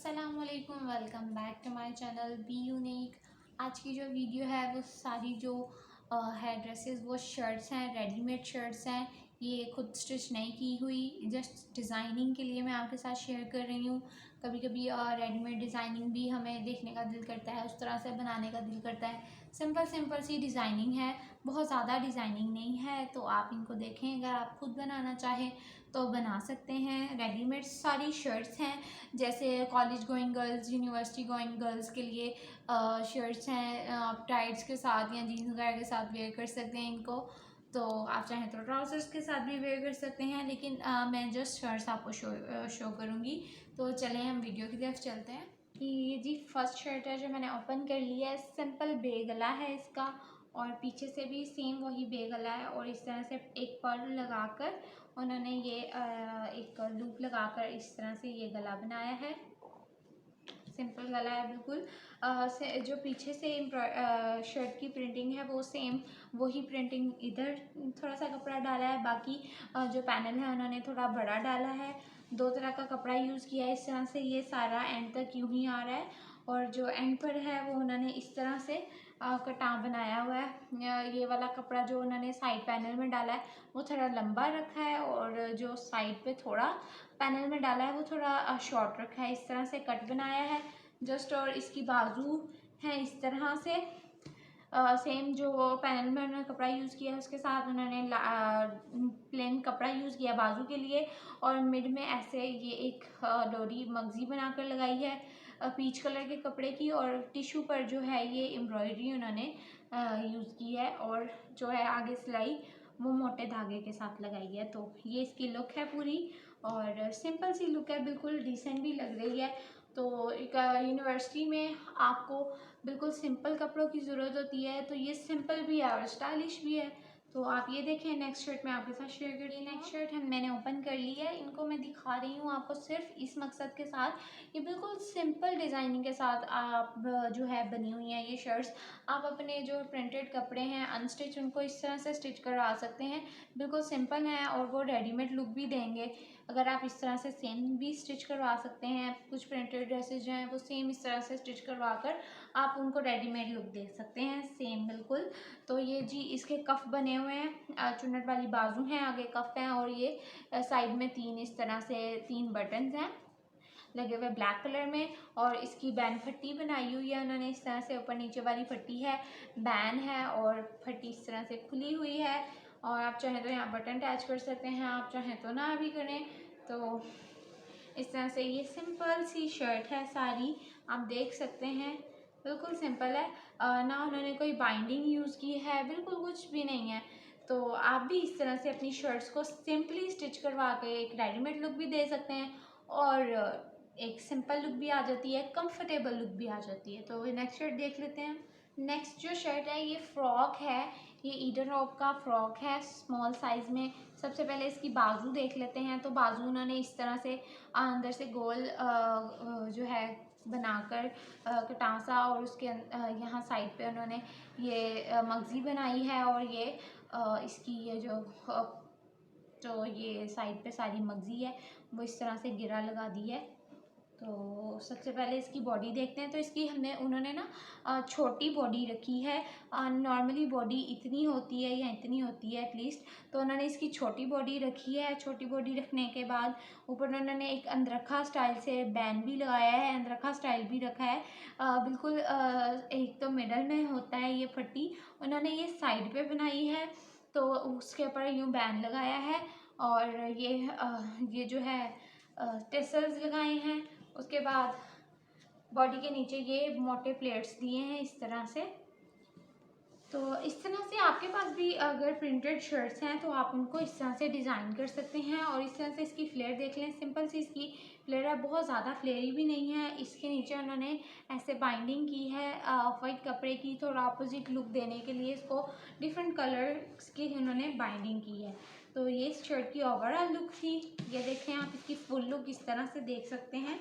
अस्सलामुअलैकुम, welcome back to my channel Be Unique. आज की जो वीडियो है वो सारी जो है ड्रेसेस, वो शर्ट्स हैं, रेडीमेड शर्ट्स हैं। ये खुद स्टिच नहीं की हुई, जस्ट डिज़ाइनिंग के लिए मैं आपके साथ शेयर कर रही हूँ। कभी कभी रेडीमेड डिज़ाइनिंग भी हमें देखने का दिल करता है, उस तरह से बनाने का दिल करता है। सिंपल सिंपल सी डिज़ाइनिंग है, बहुत ज़्यादा डिज़ाइनिंग नहीं है, तो आप इनको देखें। अगर आप खुद बनाना चाहें तो बना सकते हैं। रेडीमेड सारी शर्ट्स हैं, जैसे college going girls, university going girls के लिए शर्ट्स हैं। आप टाइट्स के साथ या जीन्स वगैरह के साथ वेयर कर सकते हैं इनको। तो आप चाहें तो ट्राउज़र्स के साथ भी वेयर कर सकते हैं, लेकिन मैं जस्ट शर्ट्स आपको शो करूँगी। तो चलें हम वीडियो की तरफ चलते हैं। कि ये जी फर्स्ट शर्ट है जो मैंने ओपन कर लिया है। सिंपल बे गला है इसका, और पीछे से भी सेम वही बे गला है, और इस तरह से एक पर्ल लगाकर उन्होंने ये एक लूप लगाकर इस तरह से ये गला बनाया है। सिंपल गला है बिल्कुल। से जो पीछे से शर्ट की प्रिंटिंग है वो सेम वही प्रिंटिंग इधर थोड़ा सा कपड़ा डाला है। बाकी जो पैनल है उन्होंने थोड़ा बड़ा डाला है। दो तरह का कपड़ा यूज़ किया है। इस तरह से ये सारा एंड तक यूँ ही आ रहा है, और जो एंड पर है वो उन्होंने इस तरह से कटाव बनाया हुआ है। ये वाला कपड़ा जो उन्होंने साइड पैनल में डाला है वो थोड़ा लंबा रखा है, और जो साइड पे थोड़ा पैनल में डाला है वो थोड़ा शॉर्ट रखा है। इस तरह से कट बनाया है जस्ट। और इसकी बाजू है इस तरह से सेम जो पैनल में उन्होंने कपड़ा यूज़ किया है उसके साथ उन्होंने प्लेन कपड़ा यूज़ किया बाजू के लिए, और मिड में ऐसे ये एक डोरी मगजी बनाकर लगाई है पीच कलर के कपड़े की, और टिश्यू पर जो है ये एम्ब्रॉयडरी उन्होंने यूज़ की है, और जो है आगे सिलाई वो मोटे धागे के साथ लगाई है। तो ये इसकी लुक है पूरी, और सिंपल सी लुक है, बिल्कुल डिसेंट भी लग रही है। तो एक यूनिवर्सिटी में आपको बिल्कुल सिंपल कपड़ों की ज़रूरत होती है, तो ये सिंपल भी है और स्टाइलिश भी है। तो आप ये देखें। नेक्स्ट शर्ट मैं आपके साथ शेयर करती हूँ। नेक्स्ट शर्ट मैंने ओपन कर ली है, इनको मैं दिखा रही हूँ आपको सिर्फ इस मकसद के साथ, ये बिल्कुल सिंपल डिज़ाइनिंग के साथ आप जो है बनी हुई हैं ये शर्ट्स। आप अपने जो प्रिंटेड कपड़े हैं अनस्टिच, उनको इस तरह से स्टिच करवा सकते हैं। बिल्कुल सिंपल हैं और वो रेडीमेड लुक भी देंगे। अगर आप इस तरह से सेम भी स्टिच करवा सकते हैं, कुछ प्रिंटेड ड्रेसेज जो हैं वो सेम इस तरह से स्टिच करवा कर आप उनको रेडीमेड लुक दे सकते हैं सेम बिल्कुल। तो ये जी इसके कफ बने हुए हैं, चुन्नट वाली बाजू हैं, आगे कफ हैं, और ये साइड में तीन इस तरह से तीन बटन्स हैं लगे हुए ब्लैक कलर में। और इसकी बैन फट्टी बनाई हुई है उन्होंने इस तरह से, ऊपर नीचे वाली फट्टी है, बैन है, और फट्टी इस तरह से खुली हुई है। और आप चाहें तो यहाँ बटन अटैच कर सकते हैं, आप चाहें तो ना भी करें। तो इस तरह से ये सिंपल सी शर्ट है सारी, आप देख सकते हैं बिल्कुल सिंपल है। ना उन्होंने कोई बाइंडिंग यूज़ की है, बिल्कुल कुछ भी नहीं है। तो आप भी इस तरह से अपनी शर्ट्स को सिंपली स्टिच करवा के एक रेडीमेड लुक भी दे सकते हैं, और एक सिंपल लुक भी आ जाती है, कंफर्टेबल लुक भी आ जाती है। तो नेक्स्ट शर्ट देख लेते हैं। नेक्स्ट जो शर्ट है ये फ्रॉक है, ये ईडन रॉब का फ्रॉक है स्मॉल साइज़ में। सबसे पहले इसकी बाजू देख लेते हैं। तो बाजू उन्होंने इस तरह से अंदर से गोल जो है बनाकर कटासा, और उसके यहाँ साइड पे उन्होंने ये मगजी बनाई है, और ये इसकी ये जो ये साइड पे सारी मगजी है वो इस तरह से गिरा लगा दी है। तो सबसे पहले इसकी बॉडी देखते हैं। तो इसकी उन्होंने ना छोटी बॉडी रखी है। नॉर्मली बॉडी इतनी होती है या इतनी होती है एटलीस्ट, तो उन्होंने इसकी छोटी बॉडी रखी है। छोटी बॉडी रखने के बाद ऊपर उन्होंने एक अंदरखा स्टाइल से बैन भी लगाया है, अंदरखा स्टाइल भी रखा है। बिल्कुल एक तो मिडल में होता है ये फट्टी, उन्होंने ये साइड पे बनाई है, तो उसके ऊपर यूँ बैन लगाया है, और ये जो है टेसल्स लगाए हैं। उसके बाद बॉडी के नीचे ये मोटे प्लेट्स दिए हैं इस तरह से। तो इस तरह से आपके पास भी अगर प्रिंटेड शर्ट्स हैं तो आप उनको इस तरह से डिज़ाइन कर सकते हैं। और इस तरह से इसकी फ्लेयर देख लें, सिंपल सी इसकी फ्लेयर है, बहुत ज़्यादा फ्लेयरी भी नहीं है। इसके नीचे उन्होंने ऐसे बाइंडिंग की है वाइट कपड़े की, थोड़ा अपोजिट लुक देने के लिए इसको डिफरेंट कलर्स की उन्होंने बाइंडिंग की है। तो ये इस शर्ट की ओवरऑल लुक थी। ये देखें आप इसकी फुल लुक इस तरह से देख सकते हैं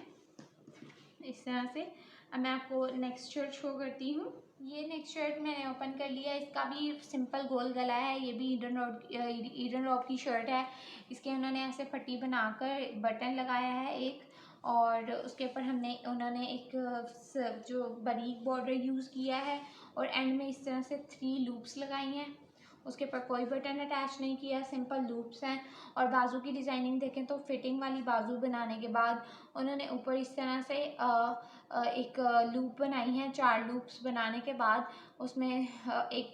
इस तरह से। अब मैं आपको नेक्स्ट शर्ट शो करती हूँ। ये नेक्स्ट शर्ट मैंने ओपन कर लिया। इसका भी सिंपल गोल गला है, ये भी ईडन रॉब की शर्ट है। इसके उन्होंने ऐसे पट्टी बनाकर बटन लगाया है एक, और उसके ऊपर उन्होंने एक जो बारीक बॉर्डर यूज़ किया है और एंड में इस तरह से 3 लूप्स लगाई हैं। उसके ऊपर कोई बटन अटैच नहीं किया, सिंपल लूप्स हैं। और बाजू की डिज़ाइनिंग देखें तो फिटिंग वाली बाजू बनाने के बाद उन्होंने ऊपर इस तरह से एक लूप बनाई है। 4 लूप्स बनाने के बाद उसमें एक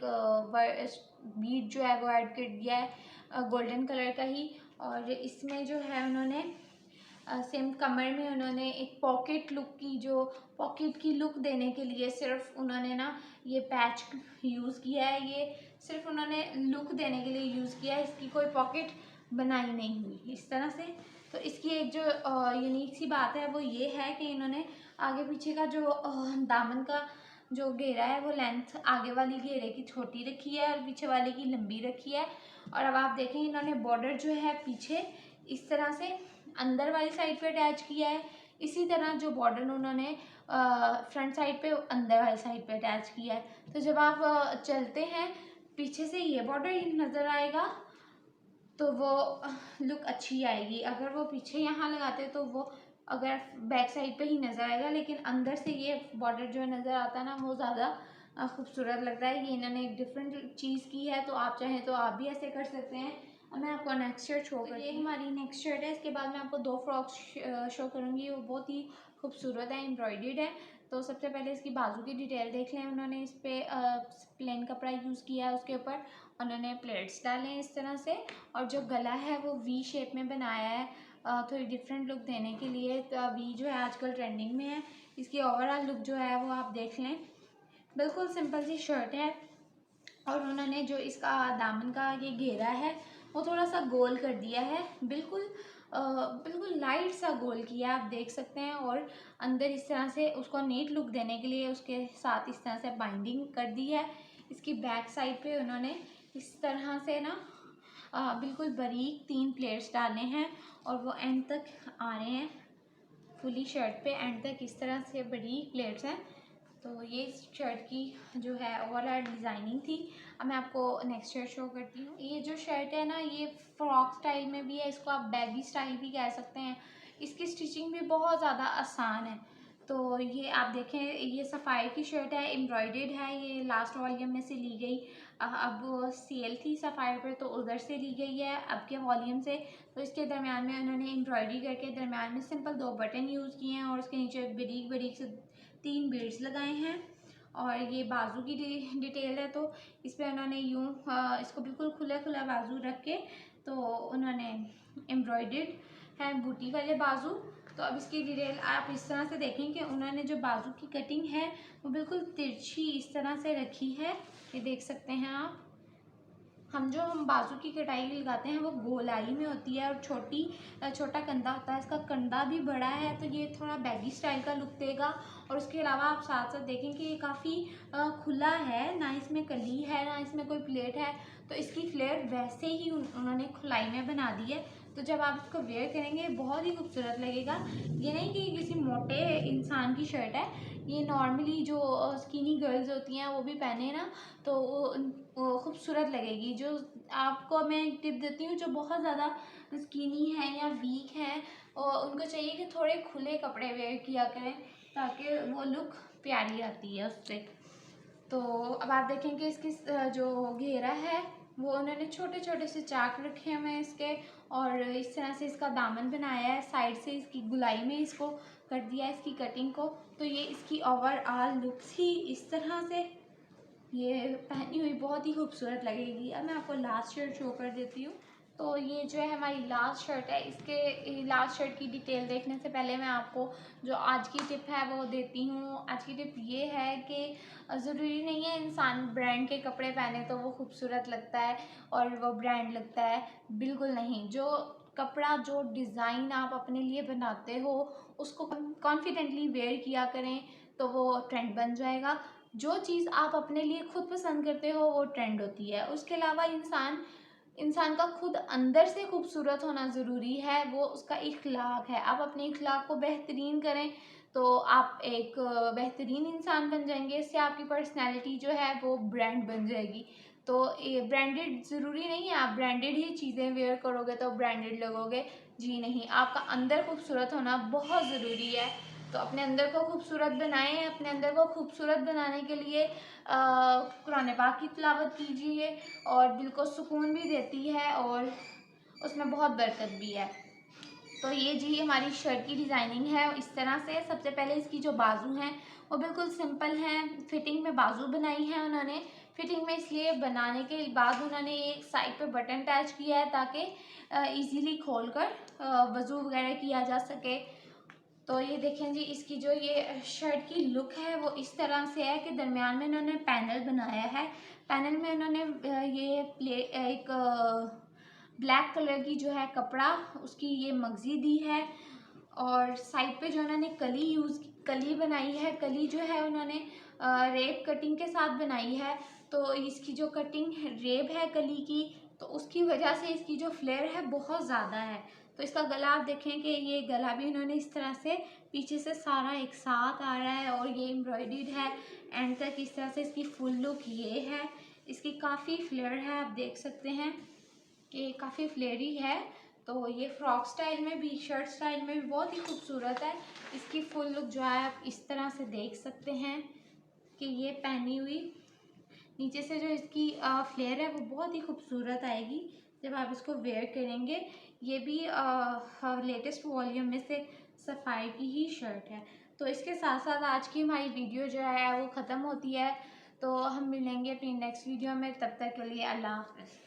बीड जो है वो ऐड कर दिया है गोल्डन कलर का ही। और इसमें जो है उन्होंने सेम कमर में उन्होंने एक पॉकेट की लुक देने के लिए सिर्फ उन्होंने ना ये पैच यूज़ किया है। ये सिर्फ उन्होंने लुक देने के लिए यूज़ किया है, इसकी कोई पॉकेट बनाई नहीं हुई इस तरह से। तो इसकी एक जो यूनिक सी बात है वो ये है कि इन्होंने आगे पीछे का जो दामन का जो घेरा है वो लेंथ आगे वाली घेरे की छोटी रखी है और पीछे वाले की लंबी रखी है। और अब आप देखें इन्होंने बॉर्डर जो है पीछे इस तरह से अंदर वाली साइड पे अटैच किया है। इसी तरह जो बॉर्डर उन्होंने फ्रंट साइड पे अंदर वाली साइड पे अटैच किया है। तो जब आप चलते हैं पीछे से ये बॉर्डर नज़र आएगा तो वो लुक अच्छी आएगी। अगर वो पीछे यहाँ लगाते तो वो अगर बैक साइड पे ही नज़र आएगा, लेकिन अंदर से ये बॉर्डर जो नज़र आता है ना वो ज़्यादा खूबसूरत लगता है। ये इन्होंने एक डिफरेंट चीज़ की है, तो आप चाहें तो आप भी ऐसे कर सकते हैं। अब मैं आपको नेक्स्ट शर्ट शो करूँगी। ये हमारी नेक्स्ट शर्ट है। इसके बाद मैं आपको 2 फ्रॉक्स शो करूँगी, वो बहुत ही खूबसूरत है, एम्ब्रॉयडर्ड है। तो सबसे पहले इसकी बाजू की डिटेल देख लें। उन्होंने इस पर प्लेन कपड़ा यूज़ किया है, उसके ऊपर उन्होंने प्लेट्स डाले हैं इस तरह से। और जो गला है वो वी शेप में बनाया है थोड़ी डिफरेंट लुक देने के लिए। तो वी जो है आजकल ट्रेंडिंग में है। इसकी ओवरऑल लुक जो है वो आप देख लें, बिल्कुल सिंपल सी शर्ट है। और उन्होंने जो इसका दामन का ये घेरा है वो थोड़ा सा गोल कर दिया है, बिल्कुल लाइट सा गोल किया आप देख सकते हैं। और अंदर इस तरह से उसको नीट लुक देने के लिए उसके साथ इस तरह से बाइंडिंग कर दी है। इसकी बैक साइड पे उन्होंने इस तरह से ना बिल्कुल बारीक 3 प्लेट्स डाले हैं और वो एंड तक आ रहे हैं। फुली शर्ट पे एंड तक इस तरह से बारीक प्लेट्स हैं। तो ये शर्ट की जो है ओवरऑल डिज़ाइनिंग थी। अब मैं आपको नेक्स्ट शर्ट शो करती हूँ। ये जो शर्ट है ना ये फ्रॉक स्टाइल में भी है, इसको आप बैगी स्टाइल भी कह सकते हैं। इसकी स्टिचिंग भी बहुत ज़्यादा आसान है। तो ये आप देखें, ये सफ़ाई की शर्ट है, एम्ब्रॉयडर्ड है। ये लास्ट वॉल्यूम में से ली गई, अब सेल थी सफ़ाई पर तो उधर से ली गई है अब के वॉल्यूम से। तो इसके दरमियान में उन्होंने एम्ब्रॉयडरी करके दरमियान में सिंपल 2 बटन यूज़ किए हैं और उसके नीचे बारीक बारीक से 3 बीड्स लगाए हैं। और ये बाजू की डिटेल है, तो इस पर उन्होंने यूँ इसको बिल्कुल खुला खुला बाजू रख के तो उन्होंने एम्ब्रॉयडर्ड है बूटी वाले बाजू। तो अब इसकी डिटेल आप इस तरह से देखें कि उन्होंने जो बाजू की कटिंग है वो बिल्कुल तिरछी इस तरह से रखी है, ये देख सकते हैं आप। हम बाजू की कटाई लगाते हैं वो गोलाई में होती है और छोटा कंधा होता है, इसका कंधा भी बड़ा है तो ये थोड़ा बैगी स्टाइल का लुक देगा। और उसके अलावा आप साथ साथ देखें कि ये काफ़ी खुला है, ना इसमें कली है ना इसमें कोई प्लेट है। तो इसकी फ्लेयर वैसे ही उन्होंने खुलाई में बना दी है। तो जब आप इसको वेयर करेंगे बहुत ही खूबसूरत लगेगा। ये नहीं कि किसी मोटे इंसान की शर्ट है, ये नॉर्मली जो स्किनी गर्ल्स होती हैं वो भी पहने ना तो वो खूबसूरत लगेगी। जो आपको मैं टिप देती हूँ जो बहुत ज़्यादा स्किनी है या वीक हैं और उनको चाहिए कि थोड़े खुले कपड़े वेयर किया करें ताकि वो लुक प्यारी आती है उससे। तो अब आप देखें कि इसकी जो घेरा है वो उन्होंने छोटे छोटे से चाक रखे हुए हैं इसके। और इस तरह से इसका दामन बनाया है, साइड से इसकी गुलाई में इसको कर दिया है इसकी कटिंग को। तो ये इसकी ओवरऑल लुक ही इस तरह से, ये पहनी हुई बहुत ही खूबसूरत लगेगी। अब मैं आपको लास्ट शर्ट शो कर देती हूँ। तो ये जो है हमारी लास्ट शर्ट है, इसके लास्ट शर्ट की डिटेल देखने से पहले मैं आपको जो आज की टिप है वो देती हूँ। आज की टिप ये है कि ज़रूरी नहीं है इंसान ब्रांड के कपड़े पहने तो वो खूबसूरत लगता है और वो ब्रांड लगता है, बिल्कुल नहीं। जो कपड़ा जो डिज़ाइन आप अपने लिए बनाते हो उसको कॉन्फिडेंटली वेयर किया करें तो वो ट्रेंड बन जाएगा। जो चीज़ आप अपने लिए खुद पसंद करते हो वो ट्रेंड होती है। उसके अलावा इंसान का खुद अंदर से खूबसूरत होना ज़रूरी है, वो उसका इखलाक है। आप अपने इखलाक को बेहतरीन करें तो आप एक बेहतरीन इंसान बन जाएंगे। इससे आपकी पर्सनैलिटी जो है वो ब्रांड बन जाएगी। तो ये ब्रांडेड ज़रूरी नहीं है आप ब्रांडेड ही चीज़ें वेयर करोगे तो ब्रांडेड लगोगे। जी नहीं, आपका अंदर खूबसूरत होना बहुत ज़रूरी है। तो अपने अंदर को खूबसूरत बनाएं। अपने अंदर को खूबसूरत बनाने के लिए कुरान पाक की तिलावत कीजिए और दिल को सुकून भी देती है और उसमें बहुत बरकत भी है। तो ये जी हमारी शर्ट की डिज़ाइनिंग है इस तरह से। सबसे पहले इसकी जो बाजू हैं वो बिल्कुल सिंपल हैं, फिटिंग में बाजू बनाई है उन्होंने। फिटिंग में इसलिए बनाने के बाद उन्होंने एक साइड पे बटन अटैच किया है ताकि इजीली खोलकर वज़ू वगैरह किया जा सके। तो ये देखें जी, इसकी जो ये शर्ट की लुक है वो इस तरह से है कि दरमियान में इन्होंने पैनल बनाया है। पैनल में इन्होंने ये एक ब्लैक कलर की जो है कपड़ा उसकी ये मगजी दी है और साइड पे जो उन्होंने कली बनाई है। कली जो है उन्होंने रेप कटिंग के साथ बनाई है। तो इसकी जो कटिंग रेप है कली की, तो उसकी वजह से इसकी जो फ्लेयर है बहुत ज़्यादा है। तो इसका गला आप देखें कि ये गला भी इन्होंने इस तरह से पीछे से सारा एक साथ आ रहा है और ये एम्ब्रॉयडर्ड है एंड तक। इस तरह से इसकी फुल लुक ये है। इसकी काफ़ी फ्लेयर है, आप देख सकते हैं कि काफ़ी फ्लेयरी है। तो ये फ्रॉक स्टाइल में भी, शर्ट स्टाइल में भी बहुत ही खूबसूरत है। इसकी फुल लुक जो है आप इस तरह से देख सकते हैं कि ये पहनी हुई नीचे से जो इसकी फ्लेयर है वो बहुत ही खूबसूरत आएगी जब आप इसको वेयर करेंगे। ये भी लेटेस्ट वॉल्यूम में से सफ़ाई की ही शर्ट है। तो इसके साथ साथ आज की हमारी वीडियो जो है वो ख़त्म होती है। तो हम मिलेंगे अपनी नेक्स्ट वीडियो में, तब तक के लिए अल्लाह हाफ़िज़।